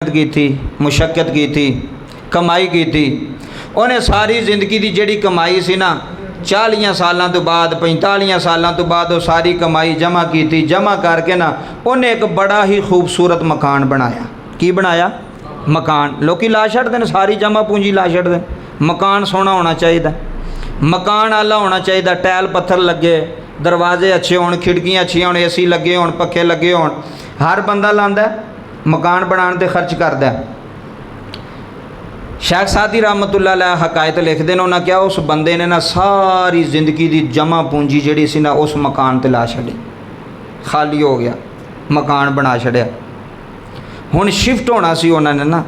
मेहनत की थी, मुशक्कत की थी, कमाई की थी। उन्हें सारी जिंदगी की जिहड़ी कमाई सी ना 40 सालों तो बाद 45 सालों तो बाद वो सारी कमाई जमा की थी। जमा करके ना उन्हें एक बड़ा ही खूबसूरत मकान बनाया। की बनाया? मकान। लोग ला छड्डदे ने, सारी जमा पूंजी ला छड्डदे। मकान सोहना होना चाहिए, मकान आला होना चाहिए, टैल पत्थर लगे, दरवाजे अच्छे होण, खिड़कियां अच्छी होण, AC लगे होण, पखे लगे होण। हर बंदा लांदा मकान बनाने ते खर्च करदा। शेख सादी रहमतुल्लाह अलैह हकायत लिखते हैं, उन्होंने क्या उस बंदे ने ना सारी जिंदगी की जमा पूंजी जिहड़ी सी ना उस मकान ते ला छड्डी, खाली हो गया, मकान बना छड्डिया। हुण शिफ्ट होना सी, उन्होंने ना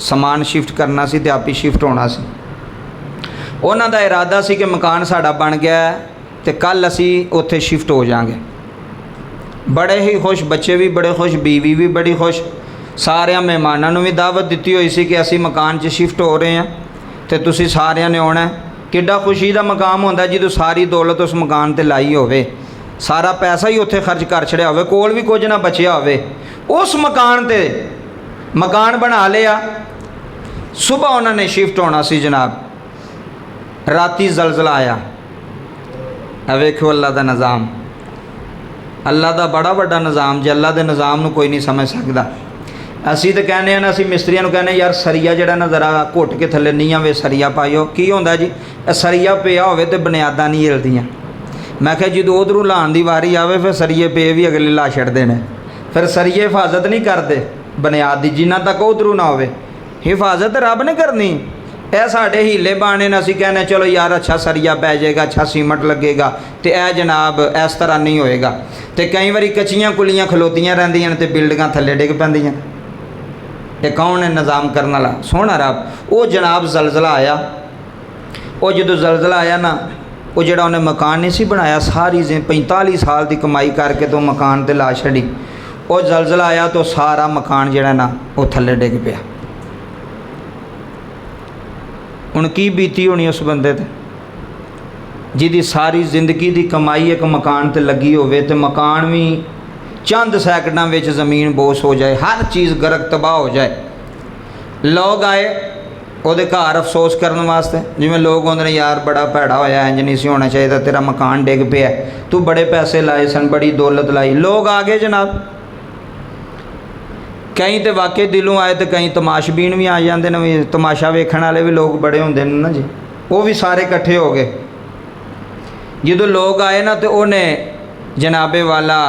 समान शिफ्ट करना सी ते आप ही शिफ्ट होना सी। उन्हों का इरादा सी कि मकान साड़ा बन गया तो कल असी उत्थे शिफ्ट हो जाएंगे। बड़े ही खुश, बच्चे भी बड़े खुश, बीवी भी बड़ी खुश। सारे मेहमानों भी दावत दी हुई सी कि असी मकान च शिफ्ट हो रहे हैं तो तुसी सारिਆਂ ने आना है। किड्डा खुशी का मकाम होंदा जो सारी दौलत उस मकान ते लाई होवे, सारा पैसा ही उत्थे खर्च कर छड़िया होवे, कोल भी कुछ ना बचिया होवे। उस मकान ते मकान बना लिया। सुबह उन्होंने शिफ्ट होना सी जनाब, राती जलजला आया। वेखो अल्लाह का निज़ाम, अल्लाह का बड़ा बड़ा निज़ाम जे, अल्लाह के निज़ाम को कोई नहीं समझ सकता। असी तो कहने हैं ना, असी मिस्त्रियों को कहने यार सरिया जड़ा ना जरा घुट के थले नींह वे सरिया पाइयो। की होंदा जी, सरिया पिया होवे तो बुनियादां नहीं हिलदियां। मैं क्या जो उधरों लाने की वारी आवे फिर सरिये पे भी अगले ला छड्डदे ने, फिर सरिये हिफाजत नहीं करते बुनियाद की, जिन्ना तक उधरों ना होवे। हिफाजत रब ने करनी। यह साढ़े हीले बाने ने, असी कहने चलो यार अच्छा सरिया पै जाएगा, अच्छा सीमट लगेगा, तो यह जनाब इस तरह नहीं होएगा। तो कई बारी कच्चियां कुलियां खलोतियां रहिंदियां ने ते बिल्डिंगां थल्ले डिग पैंदियां। ये कौन है निज़ाम करने वाला? सोहना रब। वो जनाब जलजला आया। वो जो जलजला आया ना, वो जो उन्हें मकान नहीं सी बनाया, सारी 45 साल की कमाई करके तो मकान ते ला छड़ी। वो जलजला आया तो सारा मकान जड़ा ना वो थल्ले डिग पिया। हुण की बीती होनी उस बंदे ते, जिहदी सारी जिंदगी की कमाई एक मकान ते लगी होवे ते मकान भी चंद सैकड़ों में ज़मीन बोस हो जाए, हर चीज़ गर्क तबाह हो जाए। लोग आए उहदे घर अफसोस करने वास्ते, जिवें लोग आउंदे ने यार बड़ा भैड़ा होया, इंज नहीं सी होना चाहिए, तेरा मकान डिग पिया, तू बड़े पैसे लाए सन, बड़ी दौलत लाई। लोग आ गए जनाब, कई तो वाकई दिलों आए तो कई तमाशबीन भी आ जाते हैं, तमाशा वेखण वाले भी लोग बड़े होंदे ने ना जी, वो भी सारे इकट्ठे हो गए। जो लोग आए ना तो उन्हें जनाबे वाला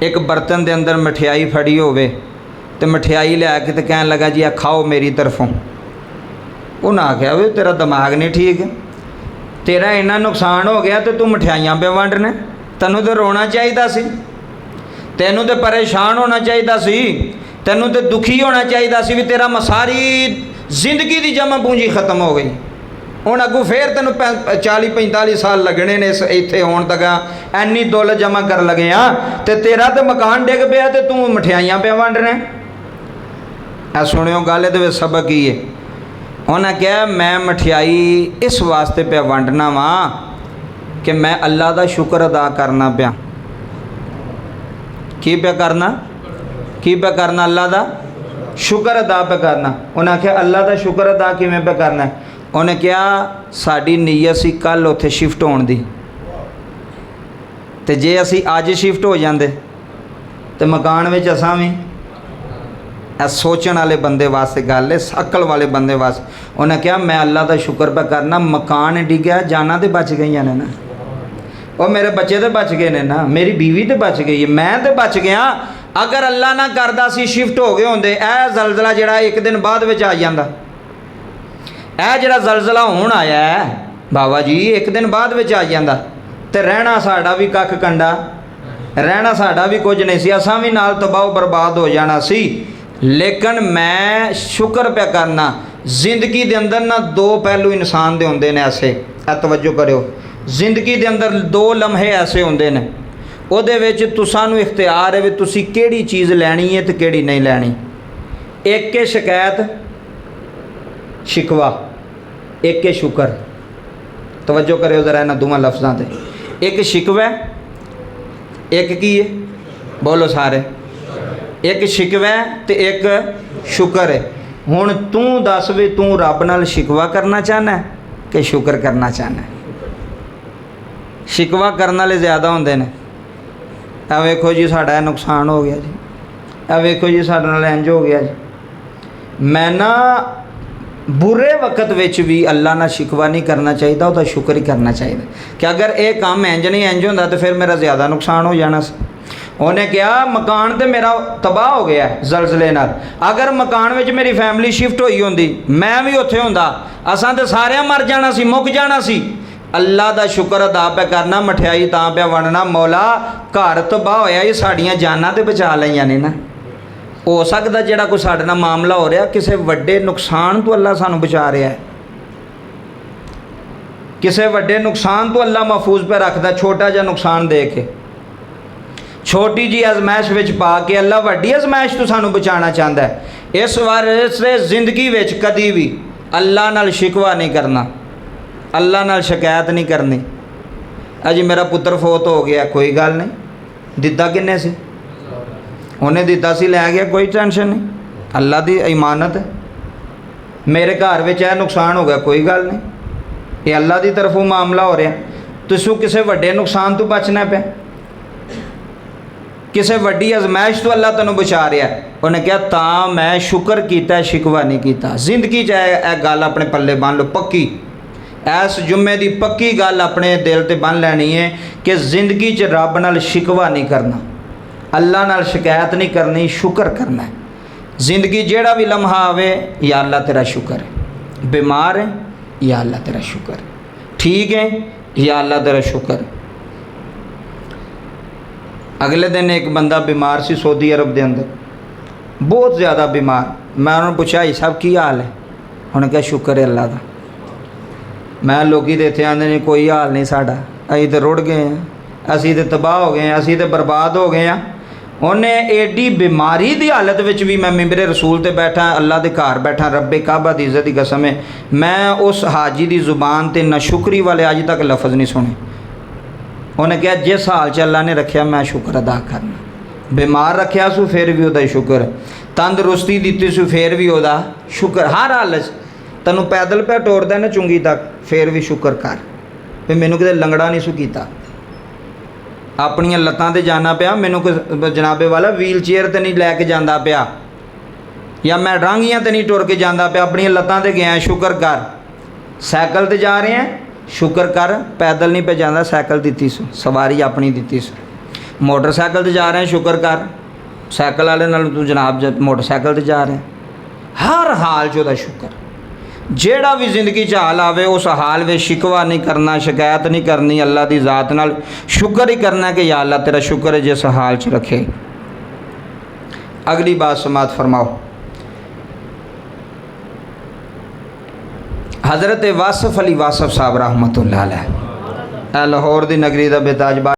एक बर्तन के अंदर मठियाई फड़ी होवे तो मठियाई लिया के तो कहन लगा जी आ खाओ मेरी तरफों। उन्हें आख्या भी तेरा दिमाग नहीं ठीक है, तेरा इन्ना नुकसान हो गया तो तू मठियाइयाँ पे वंडने, तैनू तो रोना चाहिए सी, तैनू तो परेशान होना चाहिए सी, तैनू तो दुखी होना चाहिए सी भी तेरा सारी जिंदगी की जमा पूंजी खत्म हो गई। हुण अगू फिर तेन 40-45 साल लगने ने इत्थे होण तक, एनी दौलत जमा कर लगे हाँ, तो तेरा तो मकान डिग पिया तो तू मठियाइयाँ पे वंडने। ऐ सुनियो गल ये सबक ही है। उन्हें कहा मैं मठियाई इस वास्ते पे वंडना वा कि मैं अल्लाह का शुक्र अदा करना पिया। की पे करना? की पे करना? अल्लाह का शुक्र अदा पे करना। उन्हें आख्या अल्लाह का शुक्र अदा किवें पे करना? उन्हें कहा साड़ी नीयत सी कल उत्थे शिफ्ट होने की, तो जे असी अज शिफ्ट हो जाते तो मकान में असां भी, सोचने वाले बंदे वास्ते गल है, अकल वाले बंदे वास्ते। उन्हें कहा मैं अल्लाह का शुक्र पे करना, मकान डिग्या, जाना तो बच गई ने ना, और मेरे बच्चे तो बच गए ने ना, मेरी बीवी तो बच गई है, मैं तो बच गया। अगर अल्लाह ना करदा सी शिफ्ट हो गए होंदे, यह जलजला जड़ा एक दिन बाद में आ जाता, यह जड़ा जलजला हुण आया है बाबा जी एक दिन बाद में आ जाता, तो रहना साड़ा भी कख कंडा, रहना साड़ा भी कुछ नहीं सी, असां भी नाल तबाह बर्बाद हो जाना सी। लेकिन मैं शुक्र पे करना, जिंदगी के अंदर ना दो पहलू इंसान दे होंदे ने ऐसे, तवज्जो करियो, जिंदगी के अंदर दो लम्हे ऐसे होंदे ने, उहदे विच तुसां इख्तियार है भी तुसी केड़ी चीज़ लैनी है तो केड़ी नहीं लैनी। एक है शिकायत शिकवा, एक है शुक्र। तवज्जो करियो ज़रा इन्हां दोवां लफ्ज़ां ते, एक शिकवा एक की है, बोलो सारे, एक शिकवा है तो एक शुक्र है। हुण तू दस भी तू रब नाल शिकवा करना चाहना है कि शुक्र करना चाहना है? शिकवा करने वाले ज़्यादा होंदे ने। आ वेखो जी साडा नुकसान हो गया जी, आ वेखो जी साडे नाल इंज हो गया जी। मैं ना बुरे वक्त विच भी अल्लाह नाल शिकवा नहीं करना चाहिए, उसका शुक्र ही करना चाहिए कि अगर ये काम इंज नहीं इंज होंदा तो फिर मेरा ज़्यादा नुकसान हो जाना सी। उन्हें कहा मकान तो मेरा तबाह हो गया है जलजले नाल, अगर मकान में मेरी फैमिली शिफ्ट होई होंदी मैं भी उत्थे होंदा, असां तो सारे मर जाना सी, मुक जाना सी। अल्लाह का शुक्र अदा पे करना, मठियाई तां पे वंडना, मौला घर तबाह होया ही साड़ियाँ जानां तो बचा लईयां ने ना। हो सकदा जिहड़ा कोई साडे नाल मामला हो रहा किसी वड्डे नुकसान तो अल्लाह सानू बचा रहा है, किसी वड्डे नुकसान तो अल्लाह महफूज पे रखदा, छोटा जिहा नुकसान दे के छोटी जी आजमाइश विच पा के अल्लाह वड्डी आजमाइश तो सानू बचाना चाहता है। इस वास्ते जिंदगी विच कदी भी अल्लाह नाल शिकवा नहीं करना, अल्लाह नाल शिकायत नहीं करनी। अजी मेरा पुत्र फोत हो गया, कोई गल नहीं, दिता किन्ने सी? उन्हें दिता सी, लै गया, कोई टेंशन नहीं, अल्लाह की इमानत है। मेरे घर में यह नुकसान हो गया, कोई गल नहीं, ये अल्लाह की तरफों मामला हो रहा। तुसू किसी वड्डे नुकसान तो बचना पे, किसी वड्डी आजमाइश तो अल्लाह तेनों बचा रहा है। उन्हें कहा तां मैं शुक्र किया, शिकवा नहीं किया। जिंदगी च गल अपने पल्ले बन लो पक्की, इस जुम्मे की पक्की गल अपने दिल ते बन लैनी है कि जिंदगी च रब नाल शिकवा नहीं करना, अल्लाह नाल शिकायत नहीं करनी, शुक्र करना है। जिंदगी जेड़ा भी लम्हा आवे, या अल्लाह तेरा शुक्र है, बीमार है या अल्लाह तेरा शुक्र है, ठीक है या अल्लाह तेरा शुक्र है। अगले दिन एक बंदा बीमार सी सऊदी अरब के अंदर, बहुत ज़्यादा बीमार। मैं उन्होंने पूछा भाई साहब की हाल है? उन्होंने कहा शुक्र है अल्लाह का। मैं लोग तो इतने आते नहीं, कोई हाल नहीं साडा, असीं तो रुड़ गए हैं, असीं तो तबाह हो गए हैं, असीं तो बर्बाद हो गए हैं। उन्हें एडी बीमारी की हालत में भी मैं मिंबरे रसूल ते बैठा, अल्लाह के घर बैठा, रब्बे काबा दी इज़्ज़त दी कसम है, मैं उस हाजी की जुबान ते नाशुक्री वाले अज तक लफज नहीं सुने। उन्हें कहा जिस हाल च अल्लाह ने रखा मैं शुक्र अदा करना, बीमार रखा सू फिर भी वह शुक्र, तंदुरुस्ती दी सू फिर भी वह शुक्र, हर हाल तेनों पैदल पे टोरदा ना चुंगी तक फिर भी शुक्र कर भी मैनू किते लंगड़ा नहीं सू कीता, अपनियां लत्तां ते जाना पिया, मैनू कोई जनाबे वाला व्हील चेयर ते नहीं लैके जांदा पिया, या मैं डांगियां ते नहीं टुर के जांदा पिया, अपनियां लत्तां ते गया, शुक्र कर। साइकिल ते जा रहे हैं, शुक्र कर, पैदल नहीं पे जाता, साइकिल दी सू, सवारी अपनी दी सू। मोटरसाइकिल ते जा रहे हैं, शुक्र कर, साइकिल वाले नाल तू जनाब मोटरसाइकिल ते जा रहे हैं। हर हाल च ओहदा शुक्र, जेड़ा भी जिंदगी च हाल आवे उस हाल में शिकवा नहीं करना, शिकायत नहीं करनी, अल्लाह की ज़ात नाल शुक्र ही करना कि या अल्लाह तेरा शुक्र है जिस हाल च रखे। अगली बात समात फरमाओ। हज़रत वासफ अली वासफ साहब रहमतुल्लाह अलैह, लाहौर दी नगरी दा बेताज